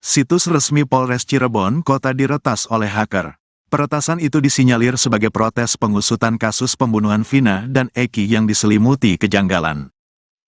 Situs resmi Polres Cirebon Kota diretas oleh hacker. Peretasan itu disinyalir sebagai protes pengusutan kasus pembunuhan Vina dan Eki yang diselimuti kejanggalan.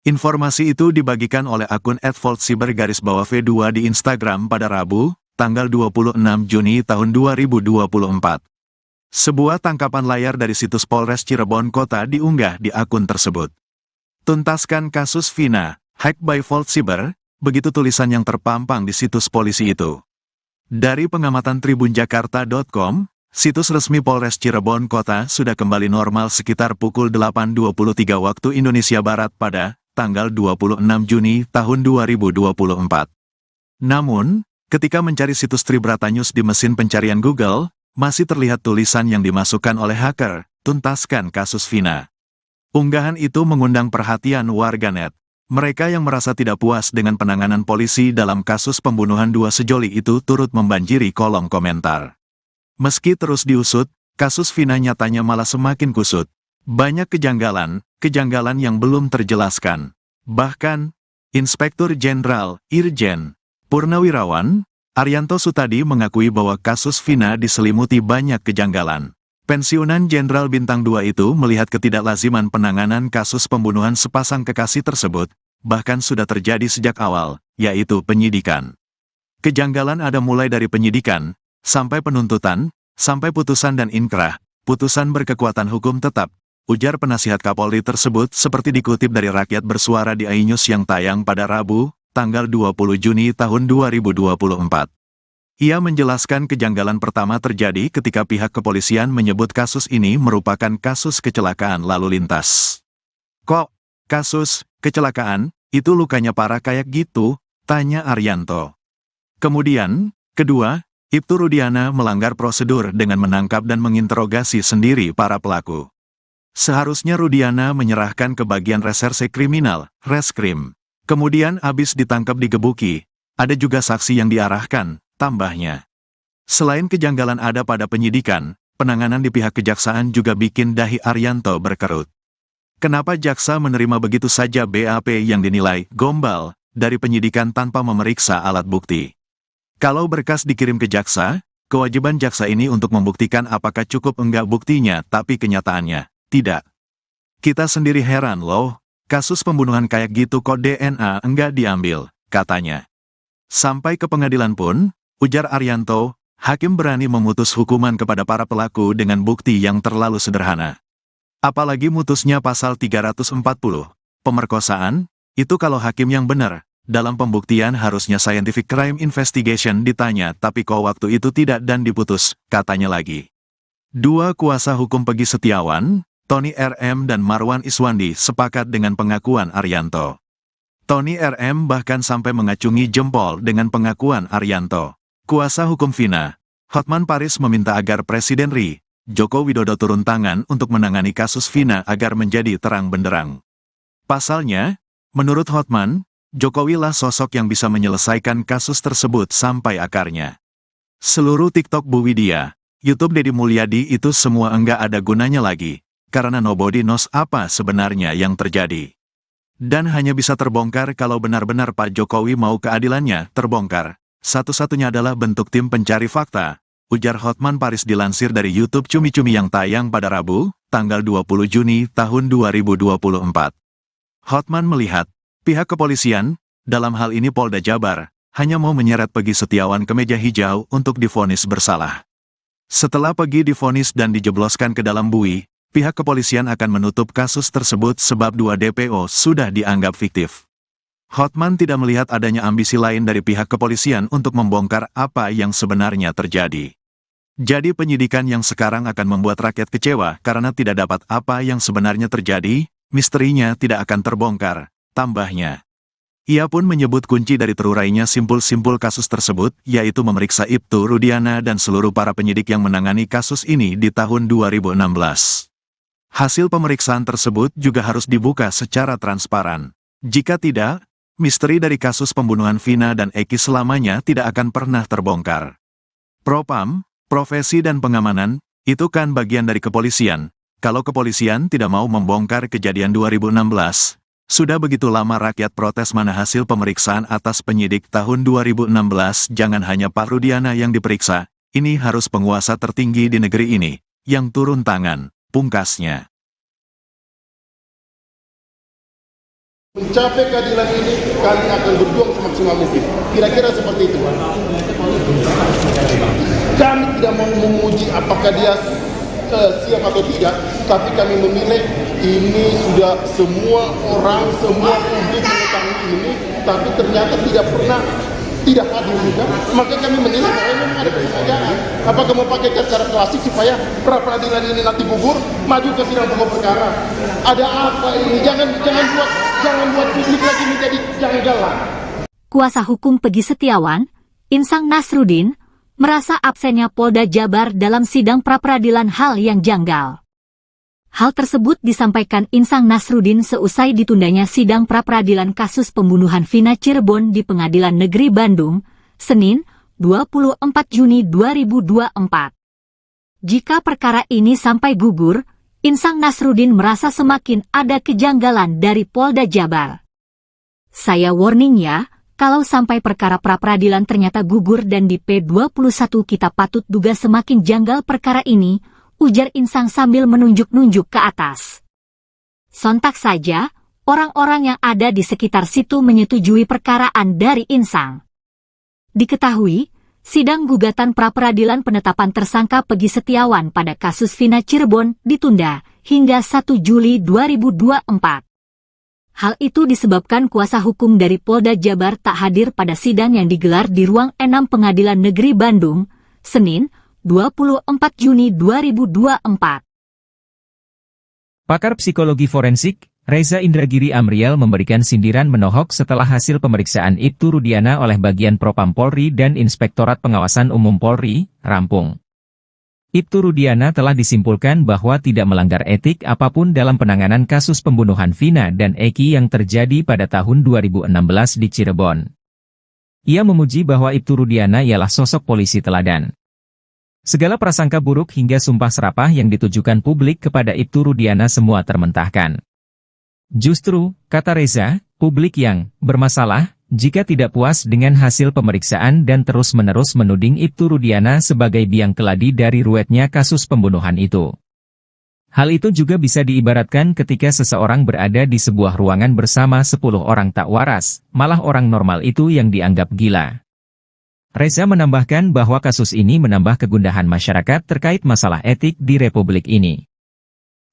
Informasi itu dibagikan oleh akun @voltsiber_v2 di Instagram pada Rabu, tanggal 26 Juni tahun 2024. Sebuah tangkapan layar dari situs Polres Cirebon Kota diunggah di akun tersebut. Tuntaskan kasus Vina, hack by Voltsiber, begitu tulisan yang terpampang di situs polisi itu. Dari pengamatan tribunjakarta.com, situs resmi Polres Cirebon Kota sudah kembali normal sekitar pukul 8.23 waktu Indonesia Barat pada tanggal 26 Juni tahun 2024. Namun, ketika mencari situs Tribrata News di mesin pencarian Google, masih terlihat tulisan yang dimasukkan oleh hacker, tuntaskan kasus Vina. Unggahan itu mengundang perhatian warganet. Mereka yang merasa tidak puas dengan penanganan polisi dalam kasus pembunuhan dua sejoli itu turut membanjiri kolom komentar. Meski terus diusut, kasus Vina nyatanya malah semakin kusut. Banyak kejanggalan yang belum terjelaskan. Bahkan, Inspektur Jenderal Irjen Purnawirawan Arianto Sutadi mengakui bahwa kasus Vina diselimuti banyak kejanggalan. Pensiunan Jenderal Bintang 2 itu melihat ketidaklaziman penanganan kasus pembunuhan sepasang kekasih tersebut, bahkan sudah terjadi sejak awal, yaitu penyidikan. Kejanggalan ada mulai dari penyidikan, sampai penuntutan, sampai putusan dan inkrah, putusan berkekuatan hukum tetap, ujar penasihat Kapolri tersebut seperti dikutip dari Rakyat Bersuara di iNews yang tayang pada Rabu, tanggal 20 Juni tahun 2024. Ia menjelaskan kejanggalan pertama terjadi ketika pihak kepolisian menyebut kasus ini merupakan kasus kecelakaan lalu lintas. Kok, kasus kecelakaan, itu lukanya parah kayak gitu? Tanya Arianto. Kemudian, kedua, Ibtu Rudiana melanggar prosedur dengan menangkap dan menginterogasi sendiri para pelaku. Seharusnya Rudiana menyerahkan ke bagian reserse kriminal, Reskrim. Kemudian abis ditangkap digebuki, ada juga saksi yang diarahkan. Tambahnya, selain kejanggalan ada pada penyidikan, penanganan di pihak kejaksaan juga bikin dahi Arianto berkerut. Kenapa jaksa menerima begitu saja BAP yang dinilai gombal dari penyidikan tanpa memeriksa alat bukti? Kalau berkas dikirim ke jaksa, kewajiban jaksa ini untuk membuktikan apakah cukup enggak buktinya, tapi kenyataannya tidak. Kita sendiri heran loh, kasus pembunuhan kayak gitu kok DNA enggak diambil, katanya. Sampai ke pengadilan pun, ujar Arianto, hakim berani memutus hukuman kepada para pelaku dengan bukti yang terlalu sederhana. Apalagi mutusnya pasal 340, pemerkosaan, itu kalau hakim yang benar, dalam pembuktian harusnya scientific crime investigation ditanya tapi kok waktu itu tidak dan diputus, katanya lagi. Dua kuasa hukum Peggy Setiawan, Tony RM dan Marwan Iswandi sepakat dengan pengakuan Arianto. Tony RM bahkan sampai mengacungi jempol dengan pengakuan Arianto. Kuasa hukum Vina, Hotman Paris meminta agar Presiden RI, Joko Widodo turun tangan untuk menangani kasus Vina agar menjadi terang benderang. Pasalnya, menurut Hotman, Jokowi lah sosok yang bisa menyelesaikan kasus tersebut sampai akarnya. Seluruh TikTok Bu Widya, YouTube Deddy Mulyadi itu semua enggak ada gunanya lagi, karena nobody knows apa sebenarnya yang terjadi. Dan hanya bisa terbongkar kalau benar-benar Pak Jokowi mau keadilannya terbongkar. Satu-satunya adalah bentuk tim pencari fakta, ujar Hotman Paris dilansir dari YouTube Cumi-Cumi yang tayang pada Rabu, tanggal 20 Juni tahun 2024. Hotman melihat, pihak kepolisian, dalam hal ini Polda Jabar, hanya mau menyeret Peggy Setiawan ke meja hijau untuk divonis bersalah. Setelah Peggy divonis dan dijebloskan ke dalam bui, pihak kepolisian akan menutup kasus tersebut sebab dua DPO sudah dianggap fiktif. Hotman tidak melihat adanya ambisi lain dari pihak kepolisian untuk membongkar apa yang sebenarnya terjadi. Jadi penyidikan yang sekarang akan membuat rakyat kecewa karena tidak dapat apa yang sebenarnya terjadi, misterinya tidak akan terbongkar, tambahnya. Ia pun menyebut kunci dari terurainya simpul-simpul kasus tersebut, yaitu memeriksa Ibtu Rudiana dan seluruh para penyidik yang menangani kasus ini di tahun 2016. Hasil pemeriksaan tersebut juga harus dibuka secara transparan. Jika tidak, misteri dari kasus pembunuhan Vina dan Eki selamanya tidak akan pernah terbongkar. Propam, profesi dan pengamanan, itu kan bagian dari kepolisian. Kalau kepolisian tidak mau membongkar kejadian 2016, Sudah begitu lama rakyat protes mana hasil pemeriksaan atas penyidik tahun 2016, jangan hanya Pak Rudiana yang diperiksa, ini harus penguasa tertinggi di negeri ini, yang turun tangan, pungkasnya. Mencapai keadilan ini, kami akan berjuang semaksimal mungkin. Kira-kira seperti itu. Kami tidak mau memuji apakah dia siap atau tidak, tapi kami memilih ini sudah semua orang, semua publik mengetahui ini, tapi ternyata tidak hadir juga, maka kami menilai bahwa ini memang ada kesengajaan. Apakah mau pakai cara klasik supaya pra-peradilan ini nanti gugur, maju ke sidang pokok perkara? Ada apa ini? Jangan buat publik lagi menjadi janggalan. Kuasa hukum Peggy Setiawan, Insang Nasruddin, merasa absennya Polda Jabar dalam sidang pra-peradilan hal yang janggal. Hal tersebut disampaikan Insang Nasruddin seusai ditundanya sidang pra-peradilan kasus pembunuhan Vina Cirebon di Pengadilan Negeri Bandung, Senin, 24 Juni 2024. Jika perkara ini sampai gugur, Insang Nasruddin merasa semakin ada kejanggalan dari Polda Jabar. Saya warning ya, kalau sampai perkara pra-peradilan ternyata gugur dan di P21 kita patut duga semakin janggal perkara ini, ujar Insang sambil menunjuk-nunjuk ke atas. Sontak saja, orang-orang yang ada di sekitar situ menyetujui perkaraan dari Insang. Diketahui, sidang gugatan pra-peradilan penetapan tersangka Peggy Setiawan pada kasus Vina Cirebon ditunda hingga 1 Juli 2024. Hal itu disebabkan kuasa hukum dari Polda Jabar tak hadir pada sidang yang digelar di ruang 6 Pengadilan Negeri Bandung, Senin, 24 Juni 2024. Pakar psikologi forensik, Reza Indragiri Amriel memberikan sindiran menohok setelah hasil pemeriksaan Ibtu Rudiana oleh Bagian Propam Polri dan Inspektorat Pengawasan Umum Polri, rampung. Ibtu Rudiana telah disimpulkan bahwa tidak melanggar etik apapun dalam penanganan kasus pembunuhan Vina dan Eki yang terjadi pada tahun 2016 di Cirebon. Ia memuji bahwa Ibtu Rudiana ialah sosok polisi teladan. Segala prasangka buruk hingga sumpah serapah yang ditujukan publik kepada Ibtu Rudiana semua termentahkan. Justru, kata Reza, publik yang bermasalah jika tidak puas dengan hasil pemeriksaan dan terus-menerus menuding Ibtu Rudiana sebagai biang keladi dari ruwetnya kasus pembunuhan itu. Hal itu juga bisa diibaratkan ketika seseorang berada di sebuah ruangan bersama 10 orang tak waras, malah orang normal itu yang dianggap gila. Reza menambahkan bahwa kasus ini menambah kegundahan masyarakat terkait masalah etik di Republik ini.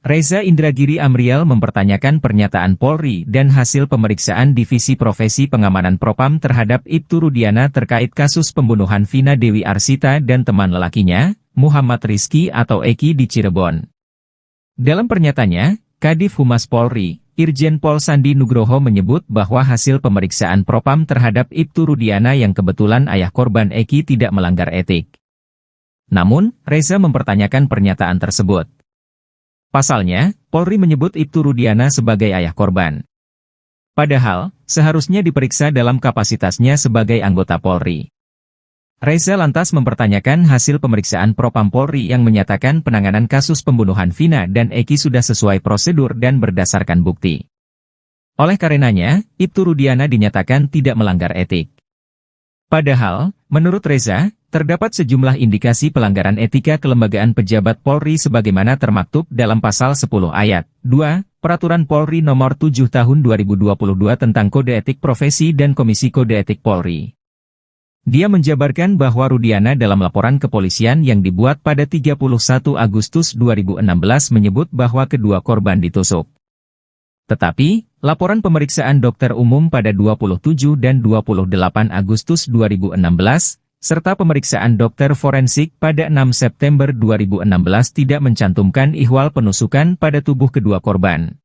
Reza Indragiri Amriel mempertanyakan pernyataan Polri dan hasil pemeriksaan Divisi Profesi Pengamanan Propam terhadap Ibtu Rudiana terkait kasus pembunuhan Vina Dewi Arsita dan teman lelakinya, Muhammad Rizky atau Eki di Cirebon. Dalam pernyataannya, Kadif Humas Polri, Irjen Pol Sandi Nugroho menyebut bahwa hasil pemeriksaan Propam terhadap Ibtu Rudiana yang kebetulan ayah korban Eki tidak melanggar etik. Namun, Reza mempertanyakan pernyataan tersebut. Pasalnya, Polri menyebut Ibtu Rudiana sebagai ayah korban. Padahal, seharusnya diperiksa dalam kapasitasnya sebagai anggota Polri. Reza lantas mempertanyakan hasil pemeriksaan Propam Polri yang menyatakan penanganan kasus pembunuhan Vina dan Eki sudah sesuai prosedur dan berdasarkan bukti. Oleh karenanya, Ibtu Rudiana dinyatakan tidak melanggar etik. Padahal, menurut Reza, terdapat sejumlah indikasi pelanggaran etika kelembagaan pejabat Polri sebagaimana termaktub dalam pasal 10 ayat 2, Peraturan Polri Nomor 7 Tahun 2022 tentang Kode Etik Profesi dan Komisi Kode Etik Polri. Dia menjabarkan bahwa Rudiana dalam laporan kepolisian yang dibuat pada 31 Agustus 2016 menyebut bahwa kedua korban ditusuk. Tetapi, laporan pemeriksaan dokter umum pada 27 dan 28 Agustus 2016, serta pemeriksaan dokter forensik pada 6 September 2016 tidak mencantumkan ihwal penusukan pada tubuh kedua korban.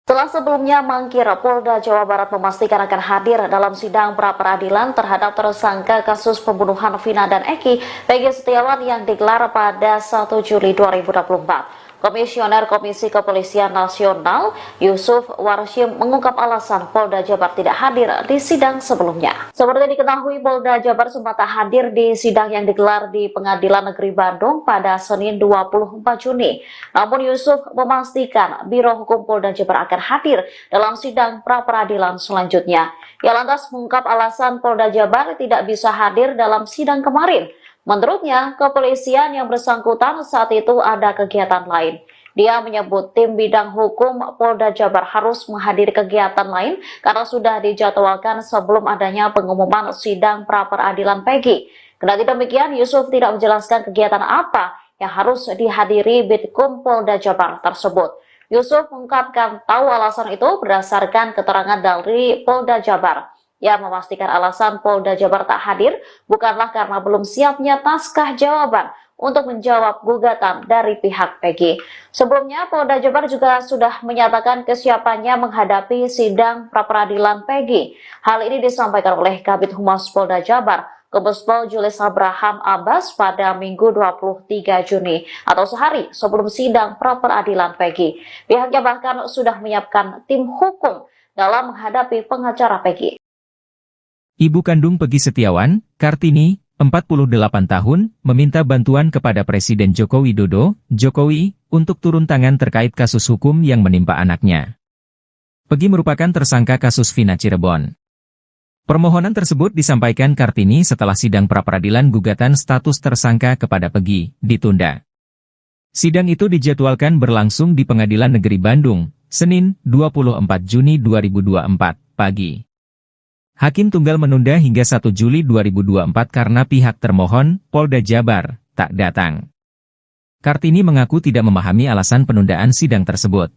Setelah sebelumnya mangkir, Polda Jawa Barat memastikan akan hadir dalam sidang pra-peradilan terhadap tersangka kasus pembunuhan Vina dan Eki, Peggy Setiawan yang digelar pada 1 Juli 2024. Komisioner Komisi Kepolisian Nasional Yusuf Warshim mengungkap alasan Polda Jabar tidak hadir di sidang sebelumnya. Seperti diketahui, Polda Jabar sempat tak hadir di sidang yang digelar di Pengadilan Negeri Bandung pada Senin 24 Juni. Namun Yusuf memastikan Biro Hukum Polda Jabar akan hadir dalam sidang pra-peradilan selanjutnya. Ia lantas mengungkap alasan Polda Jabar tidak bisa hadir dalam sidang kemarin. Menurutnya, kepolisian yang bersangkutan saat itu ada kegiatan lain. Dia menyebut tim bidang hukum Polda Jabar harus menghadiri kegiatan lain karena sudah dijadwalkan sebelum adanya pengumuman sidang pra-peradilan Peggy. Kendati demikian, Yusuf tidak menjelaskan kegiatan apa yang harus dihadiri Bitkum Polda Jabar tersebut. Yusuf mengungkapkan tahu alasan itu berdasarkan keterangan dari Polda Jabar. Ia memastikan alasan Polda Jabar tak hadir bukanlah karena belum siapnya naskah jawaban untuk menjawab gugatan dari pihak Peggy. Sebelumnya, Polda Jabar juga sudah menyatakan kesiapannya menghadapi sidang pra-peradilan Peggy. Hal ini disampaikan oleh Kabid Humas Polda Jabar, Kombespol Julius Abraham Abbas pada Minggu 23 Juni atau sehari sebelum sidang pra-peradilan Peggy. Pihaknya bahkan sudah menyiapkan tim hukum dalam menghadapi pengacara Peggy. Ibu kandung Peggy Setiawan, Kartini, 48 tahun, meminta bantuan kepada Presiden Joko Widodo, Jokowi, untuk turun tangan terkait kasus hukum yang menimpa anaknya. Peggy merupakan tersangka kasus Vina Cirebon. Permohonan tersebut disampaikan Kartini setelah sidang pra-peradilan gugatan status tersangka kepada Peggy ditunda. Sidang itu dijadwalkan berlangsung di Pengadilan Negeri Bandung, Senin, 24 Juni 2024, pagi. Hakim Tunggal menunda hingga 1 Juli 2024 karena pihak termohon, Polda Jabar, tak datang. Kartini mengaku tidak memahami alasan penundaan sidang tersebut.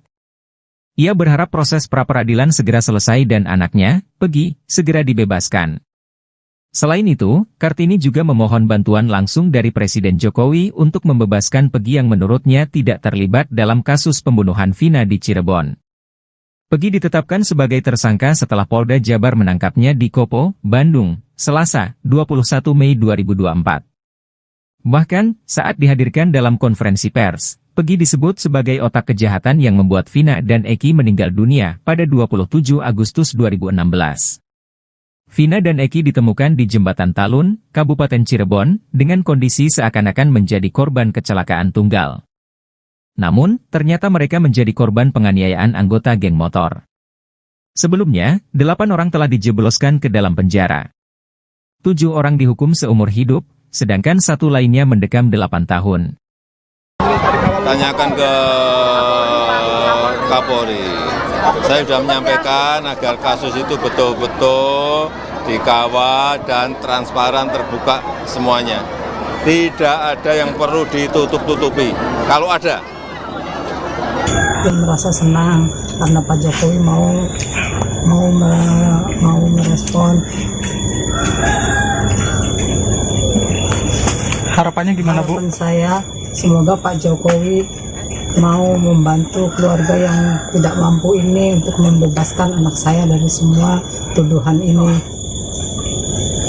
Ia berharap proses pra-peradilan segera selesai dan anaknya, Peggy, segera dibebaskan. Selain itu, Kartini juga memohon bantuan langsung dari Presiden Jokowi untuk membebaskan Peggy yang menurutnya tidak terlibat dalam kasus pembunuhan Vina di Cirebon. Peggy ditetapkan sebagai tersangka setelah Polda Jabar menangkapnya di Kopo, Bandung, Selasa, 21 Mei 2024. Bahkan, saat dihadirkan dalam konferensi pers, Peggy disebut sebagai otak kejahatan yang membuat Vina dan Eki meninggal dunia pada 27 Agustus 2016. Vina dan Eki ditemukan di Jembatan Talun, Kabupaten Cirebon, dengan kondisi seakan-akan menjadi korban kecelakaan tunggal. Namun, ternyata mereka menjadi korban penganiayaan anggota geng motor. Sebelumnya, 8 orang telah dijebloskan ke dalam penjara. 7 orang dihukum seumur hidup, sedangkan 1 lainnya mendekam 8 tahun. Tanyakan ke Kapolri. Saya sudah menyampaikan agar kasus itu betul-betul dikawal dan transparan terbuka semuanya. Tidak ada yang perlu ditutup-tutupi. Kalau ada, merasa senang karena Pak Jokowi mau merespon. Harapannya gimana, Bu? Harapan saya semoga Pak Jokowi mau membantu keluarga yang tidak mampu ini untuk membebaskan anak saya dari semua tuduhan ini.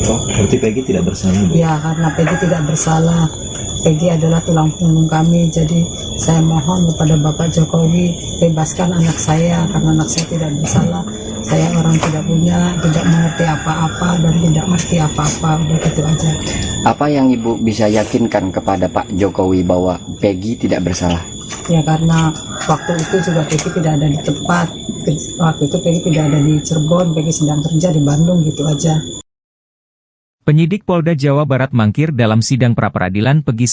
Oh, berarti Peggy tidak bersalah, Bu? Ya, karena Peggy tidak bersalah. Peggy adalah tulang punggung kami, jadi saya mohon kepada Bapak Jokowi bebaskan anak saya karena anak saya tidak bersalah. Saya orang tidak punya, tidak mengerti apa-apa dan tidak ngerti apa-apa, udah gitu aja. Apa yang Ibu bisa yakinkan kepada Pak Jokowi bahwa Peggy tidak bersalah? Ya karena waktu itu juga Peggy tidak ada di tempat, waktu itu Peggy tidak ada di Cirebon, Peggy sedang kerja di Bandung, gitu aja. Penyidik Polda Jawa Barat mangkir dalam sidang pra-peradilan Peggy